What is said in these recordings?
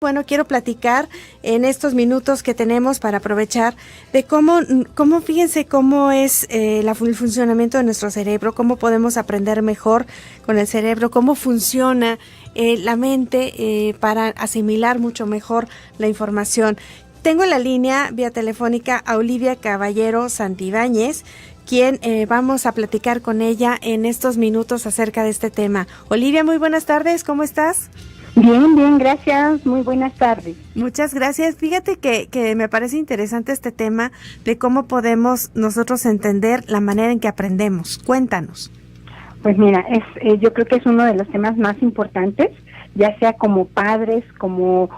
Bueno, quiero platicar en estos minutos que tenemos para aprovechar de cómo fíjense cómo es el funcionamiento de nuestro cerebro, cómo podemos aprender mejor con el cerebro, cómo funciona la mente para asimilar mucho mejor la información. Tengo en la línea vía telefónica a Olivia Caballero Santibáñez, quien vamos a platicar con ella en estos minutos acerca de este tema. Olivia, muy buenas tardes, ¿cómo estás? Bien, gracias. Muy buenas tardes. Muchas gracias. Fíjate que me parece interesante este tema de cómo podemos nosotros entender la manera en que aprendemos. Cuéntanos. Pues mira, yo creo que es uno de los temas más importantes, ya sea como padres, como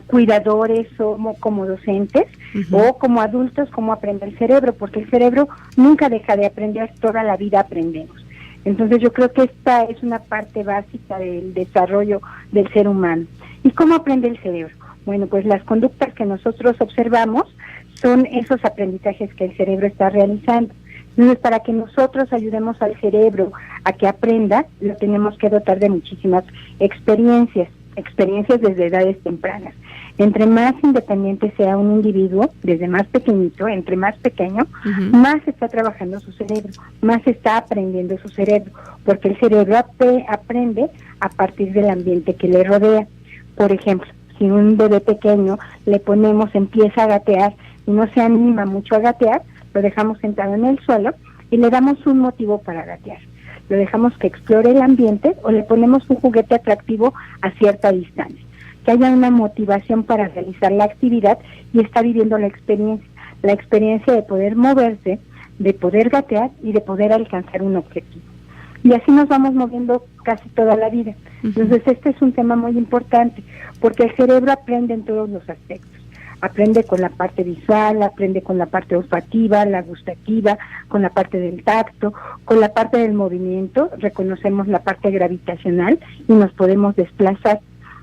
cuidadores o como docentes, o como adultos, cómo aprende el cerebro, porque el cerebro nunca deja de aprender, toda la vida aprendemos. Entonces yo creo que esta es una parte básica del desarrollo del ser humano. ¿Y cómo aprende el cerebro? Bueno, pues las conductas que nosotros observamos son esos aprendizajes que el cerebro está realizando. Entonces, para que nosotros ayudemos al cerebro a que aprenda, lo tenemos que dotar de muchísimas experiencias desde edades tempranas. Entre más independiente sea un individuo, desde más pequeñito, entre más pequeño, más está trabajando su cerebro, más está aprendiendo su cerebro, porque el cerebro aprende a partir del ambiente que le rodea. Por ejemplo, si un bebé pequeño empieza a gatear y no se anima mucho a gatear, lo dejamos sentado en el suelo y le damos un motivo para gatear. Lo dejamos que explore el ambiente o le ponemos un juguete atractivo a cierta distancia. Que haya una motivación para realizar la actividad y está viviendo la experiencia de poder moverse, de poder gatear y de poder alcanzar un objetivo. Y así nos vamos moviendo casi toda la vida. Entonces este es un tema muy importante, porque el cerebro aprende en todos los aspectos. Aprende con la parte visual, aprende con la parte olfativa, la gustativa, con la parte del tacto, con la parte del movimiento, reconocemos la parte gravitacional y nos podemos desplazar.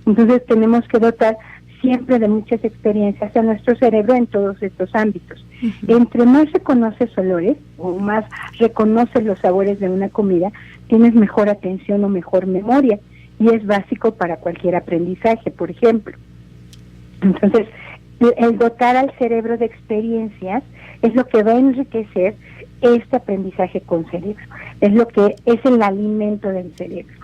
Entonces tenemos que dotar siempre de muchas experiencias a nuestro cerebro en todos estos ámbitos. Entre más reconoces olores o más reconoces los sabores de una comida, tienes mejor atención o mejor memoria, y es básico para cualquier aprendizaje, por ejemplo. Entonces, el dotar al cerebro de experiencias es lo que va a enriquecer este aprendizaje con cerebro, es lo que es el alimento del cerebro.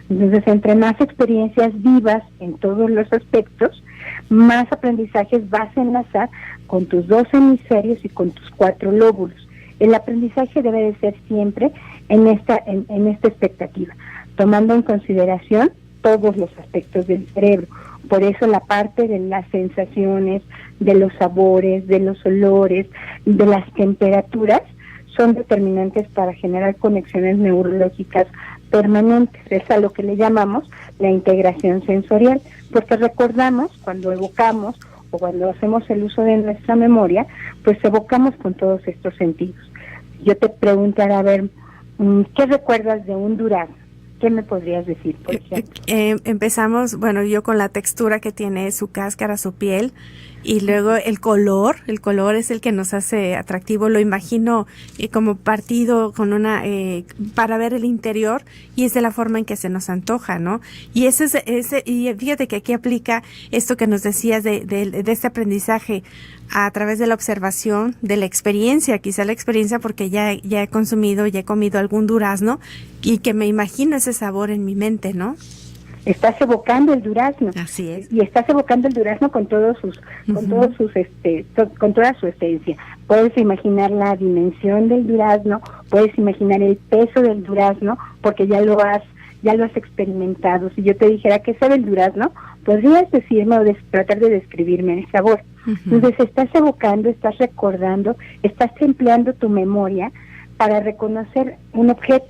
Entonces, entre más experiencias vivas en todos los aspectos, más aprendizajes vas a enlazar con tus 2 hemisferios y con tus 4 lóbulos. El aprendizaje debe de ser siempre en esta expectativa, tomando en consideración todos los aspectos del cerebro. Por eso la parte de las sensaciones, de los sabores, de los olores, de las temperaturas, son determinantes para generar conexiones neurológicas permanentes. Es a lo que le llamamos la integración sensorial, porque recordamos cuando evocamos o cuando hacemos el uso de nuestra memoria, pues evocamos con todos estos sentidos. Yo te preguntara, a ver, ¿qué recuerdas de un durazno? ¿Qué me podrías decir, por ejemplo? Empezamos, bueno, yo con la textura que tiene su cáscara, su piel, y luego el color es el que nos hace atractivo, lo imagino como partido con para ver el interior, y es de la forma en que se nos antoja, ¿no? Y y fíjate que aquí aplica esto que nos decías de este aprendizaje a través de la observación, de la experiencia, quizá la experiencia porque ya he comido algún durazno y que me imagino ese sabor en mi mente, ¿no? Estás evocando el durazno. Así es. Y estás evocando el durazno con toda su esencia. Puedes imaginar la dimensión del durazno, puedes imaginar el peso del durazno, porque ya lo has experimentado. Si yo te dijera qué sabe el durazno, podrías decirme o tratar de describirme el sabor. Entonces estás evocando, estás recordando, estás empleando tu memoria para reconocer un objeto.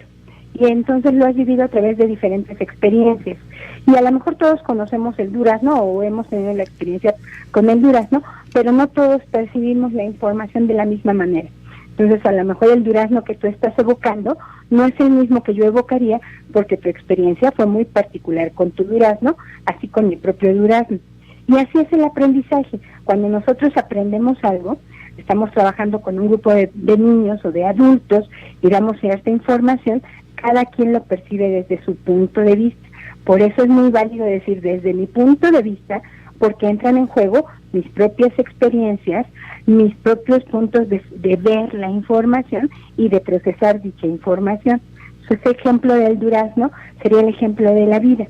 Y entonces lo has vivido a través de diferentes experiencias. Y a lo mejor todos conocemos el durazno o hemos tenido la experiencia con el durazno, pero no todos percibimos la información de la misma manera. Entonces, a lo mejor el durazno que tú estás evocando no es el mismo que yo evocaría, porque tu experiencia fue muy particular con tu durazno, así con mi propio durazno. Y así es el aprendizaje. Cuando nosotros aprendemos algo, estamos trabajando con un grupo de niños o de adultos y damos cierta información, cada quien lo percibe desde su punto de vista. Por eso es muy válido decir, desde mi punto de vista, porque entran en juego mis propias experiencias, mis propios puntos de ver la información y de procesar dicha información. Ese ejemplo del durazno sería el ejemplo de la vida.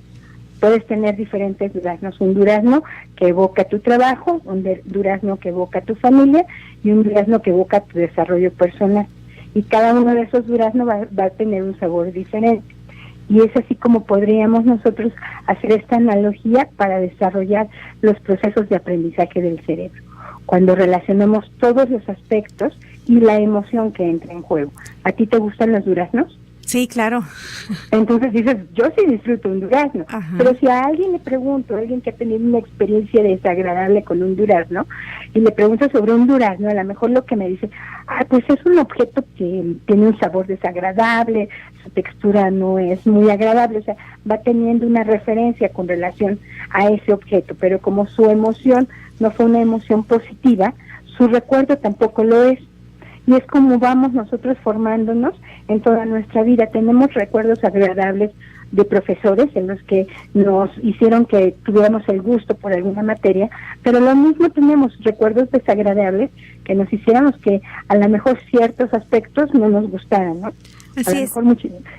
Puedes tener diferentes duraznos, un durazno que evoca tu trabajo, un durazno que evoca tu familia y un durazno que evoca tu desarrollo personal. Y cada uno de esos duraznos va a tener un sabor diferente. Y es así como podríamos nosotros hacer esta analogía para desarrollar los procesos de aprendizaje del cerebro, cuando relacionamos todos los aspectos y la emoción que entra en juego. ¿A ti te gustan los duraznos? Sí, claro. Entonces dices, yo sí disfruto un durazno. Ajá. Pero si a alguien le pregunto, a alguien que ha tenido una experiencia desagradable con un durazno, y le pregunto sobre un durazno, a lo mejor lo que me dice, pues es un objeto que tiene un sabor desagradable, su textura no es muy agradable, o sea, va teniendo una referencia con relación a ese objeto, pero como su emoción no fue una emoción positiva, su recuerdo tampoco lo es. Y es como vamos nosotros formándonos en toda nuestra vida. Tenemos recuerdos agradables de profesores en los que nos hicieron que tuviéramos el gusto por alguna materia, pero lo mismo tenemos recuerdos desagradables que nos hicieron que a lo mejor ciertos aspectos no nos gustaran, ¿no? Así es.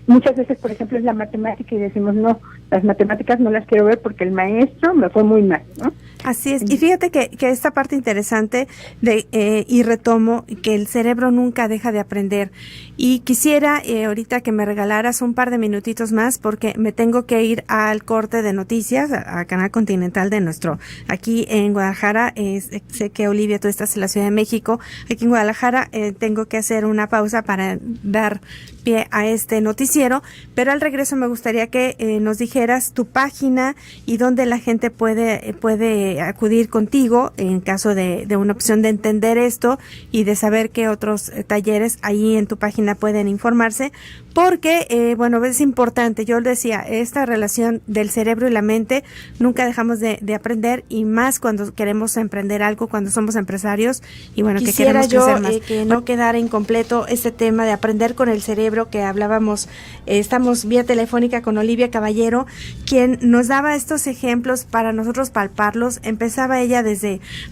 Muchas veces, por ejemplo, es la matemática y decimos, no, las matemáticas no las quiero ver porque el maestro me fue muy mal, ¿no? Así es. Y fíjate que esta parte interesante y retomo que el cerebro nunca deja de aprender. Y quisiera ahorita que me regalaras un par de minutitos más porque me tengo que ir al corte de noticias, a Canal Continental de nuestro, aquí en Guadalajara. Sé que Olivia, tú estás en la Ciudad de México. Aquí en Guadalajara tengo que hacer una pausa para dar pie a este noticiero, pero al regreso me gustaría que nos dijeras tu página y dónde la gente puede acudir contigo en caso de una opción de entender esto y de saber qué otros talleres ahí en tu página pueden informarse, porque bueno, es importante, yo decía, esta relación del cerebro y la mente, nunca dejamos de aprender, y más cuando queremos emprender algo, cuando somos empresarios, y bueno, quisiera que queremos crecer más. Que no quedara incompleto este tema de aprender con el cerebro que hablábamos. Estamos vía telefónica con Olivia Caballero, quien nos daba estos ejemplos para nosotros palparlos. Empezaba ella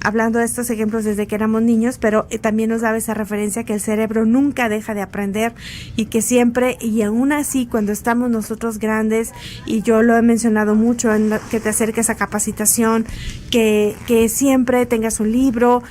hablando de estos ejemplos desde que éramos niños, pero también nos daba esa referencia que el cerebro nunca deja de aprender y que siempre, y aún así cuando estamos nosotros grandes, y yo lo he mencionado mucho, que te acerques a capacitación, que siempre tengas un libro,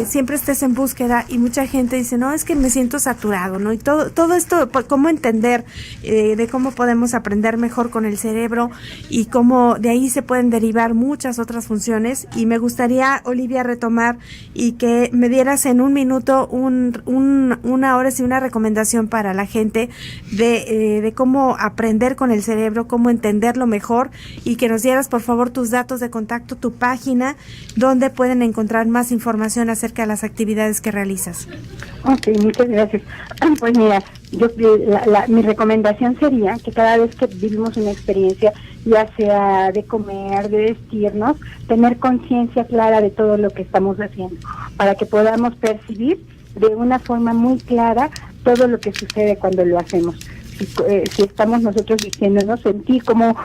siempre estés en búsqueda, y mucha gente dice, no, es que me siento saturado, ¿no? Y todo esto, cómo entender de cómo podemos aprender mejor con el cerebro y cómo de ahí se pueden derivar muchas otras funciones. Y me gustaría, Olivia, retomar y que me dieras en un minuto una hora, sí, una recomendación para la gente de cómo aprender con el cerebro, cómo entenderlo mejor, y que nos dieras por favor tus datos de contacto, tu página, donde pueden encontrar más información acerca de las actividades que realizas. Ok, muchas gracias. Pues mira, mi recomendación sería que cada vez que vivimos una experiencia, ya sea de comer, de vestirnos, tener conciencia clara de todo lo que estamos haciendo, para que podamos percibir de una forma muy clara todo lo que sucede cuando lo hacemos. Si estamos nosotros diciéndonos, sentir cómo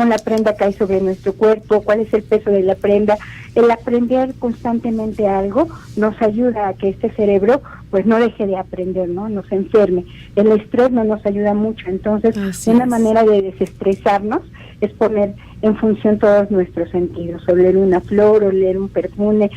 la prenda cae sobre nuestro cuerpo, cuál es el peso de la prenda. El aprender constantemente algo nos ayuda a que este cerebro pues no deje de aprender, ¿no? Nos enferme. El estrés no nos ayuda mucho, entonces una manera de desestresarnos es poner en función todos nuestros sentidos. Oler una flor, oler un perfume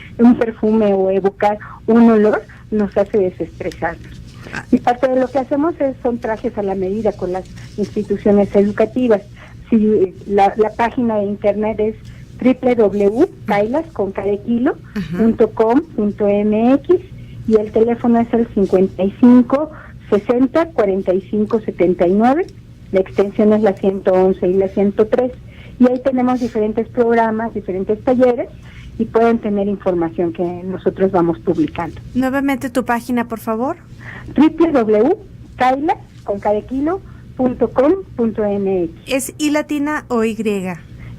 o evocar un olor nos hace desestresarnos. Y parte de lo que hacemos son trajes a la medida con las instituciones educativas. Si la página de internet es www.kailas.com.mx y el teléfono es el 55 60 45 79, la extensión es la 111 y la 103, y ahí tenemos diferentes programas, diferentes talleres, y pueden tener información que nosotros vamos publicando. Nuevamente tu página, por favor. www.kailas.com.mx. ¿Es I latina o Y?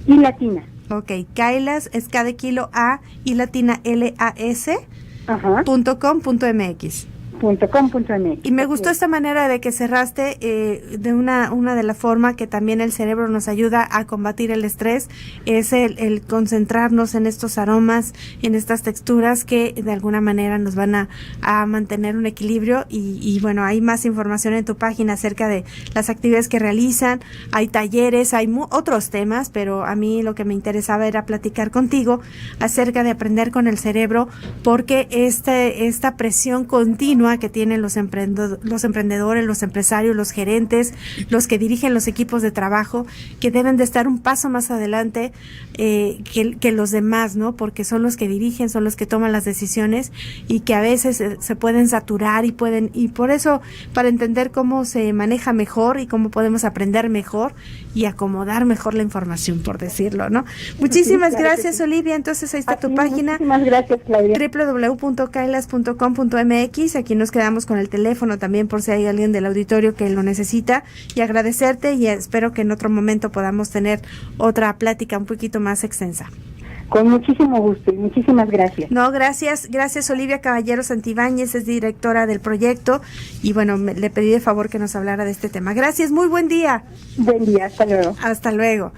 I latina. Ok, Kailas es K de kilo A, I latina LAS, .com.mx. .com.mx. Y me gustó esta manera de que cerraste de una de la forma que también el cerebro nos ayuda a combatir el estrés, es el concentrarnos en estos aromas, en estas texturas que de alguna manera nos van a mantener un equilibrio y bueno, hay más información en tu página acerca de las actividades que realizan, hay talleres, hay otros temas, pero a mí lo que me interesaba era platicar contigo acerca de aprender con el cerebro, porque esta presión continua que tienen los emprendedores, los empresarios, los gerentes, los que dirigen los equipos de trabajo, que deben de estar un paso más adelante que los demás, ¿no? Porque son los que dirigen, son los que toman las decisiones y que a veces se pueden saturar y por eso, para entender cómo se maneja mejor y cómo podemos aprender mejor y acomodar mejor la información, por decirlo, ¿no? Muchísimas gracias, Olivia. Entonces ahí está tu página. Muchísimas gracias, Claudia. www.kailas.com.mx. Aquí nos quedamos con el teléfono también por si hay alguien del auditorio que lo necesita, y agradecerte y espero que en otro momento podamos tener otra plática un poquito más extensa. Con muchísimo gusto y muchísimas gracias. No, gracias Olivia Caballero Santibáñez, es directora del proyecto y bueno, le pedí de favor que nos hablara de este tema. Gracias, muy buen día. Buen día, hasta luego. Hasta luego.